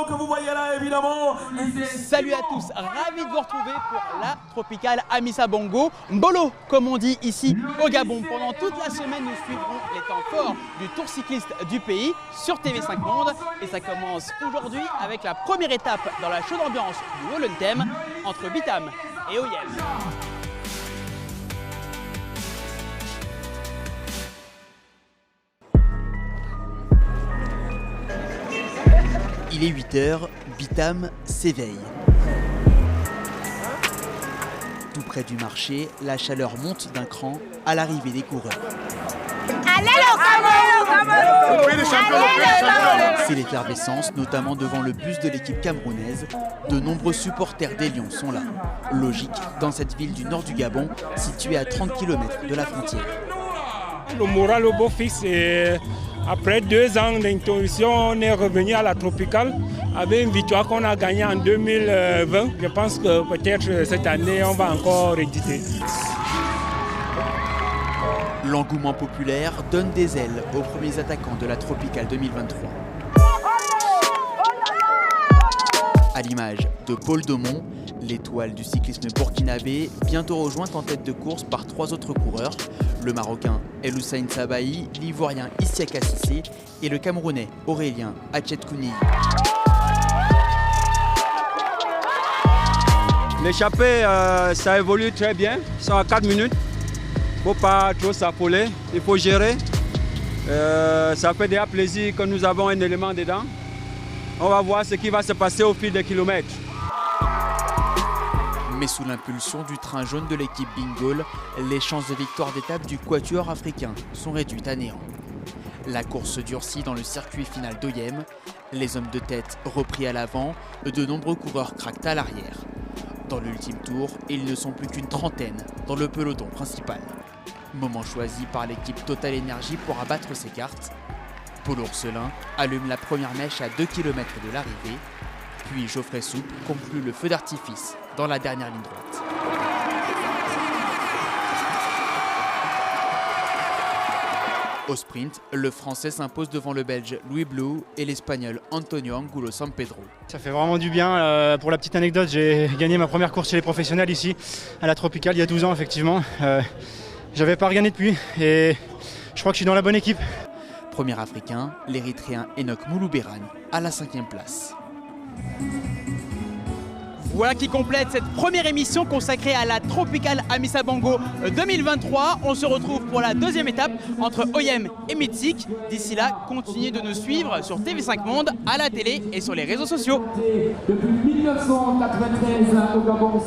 Mbolo que vous voyez là évidemment. Salut à tous, ravi de vous retrouver pour la Tropicale Amissa Bongo. Mbolo, comme on dit ici au Gabon. Pendant toute la semaine, nous suivrons les temps forts du Tour cycliste du pays sur TV5 Monde. Et ça commence aujourd'hui avec la première étape dans la chaude ambiance du Hollentem entre Bitam et Oyem. Il est 8 h, Bitam s'éveille. Tout près du marché, la chaleur monte d'un cran à l'arrivée des coureurs. C'est l'effervescence, notamment devant le bus de l'équipe camerounaise. De nombreux supporters des Lions sont là. Logique dans cette ville du nord du Gabon, située à 30 km de la frontière. Le moral au beau fixe et après 2 ans d'interruption, on est revenu à la Tropicale avec une victoire qu'on a gagnée en 2020. Je pense que peut-être cette année, on va encore éditer. L'engouement populaire donne des ailes aux premiers attaquants de la Tropicale 2023. À l'image de Paul Daumont, l'étoile du cyclisme burkinabé, bientôt rejointe en tête de course par 3 autres coureurs, le Marocain El Hussein Sabahi, l'Ivoirien Issiaka Cissé et le Camerounais Aurélien Hachet-Kouni. L'échappée, ça évolue très bien, ils sont à 4 minutes. Il ne faut pas trop s'affoler, il faut gérer. Ça fait déjà plaisir que nous avons un élément dedans. On va voir ce qui va se passer au fil des kilomètres. Mais sous l'impulsion du train jaune de l'équipe Bingol, les chances de victoire d'étape du quatuor africain sont réduites à néant. La course se durcit dans le circuit final d'Oyem. Les hommes de tête repris à l'avant, de nombreux coureurs craquent à l'arrière. Dans l'ultime tour, ils ne sont plus qu'une trentaine dans le peloton principal. Moment choisi par l'équipe Total Energy pour abattre ses cartes. Paul Ourselin allume la première mèche à 2 km de l'arrivée, puis Geoffrey Soupe conclut le feu d'artifice dans la dernière ligne droite. Au sprint, le Français s'impose devant le Belge Louis Blou et l'Espagnol Antonio Angulo Sampedro. Ça fait vraiment du bien. Pour la petite anecdote, j'ai gagné ma première course chez les professionnels ici, à la Tropicale, il y a 12 ans effectivement. J'avais pas regagné depuis et je crois que je suis dans la bonne équipe. Premier africain, l'Érythréen Enoch Moulouberane à la 5e place. Voilà qui complète cette première émission consacrée à la Tropicale Amissa Bongo 2023. On se retrouve pour la 2e étape entre Oyem et Mexique. D'ici là, continuez de nous suivre sur TV5 Monde, à la télé et sur les réseaux sociaux. Depuis 1993 au Gabon.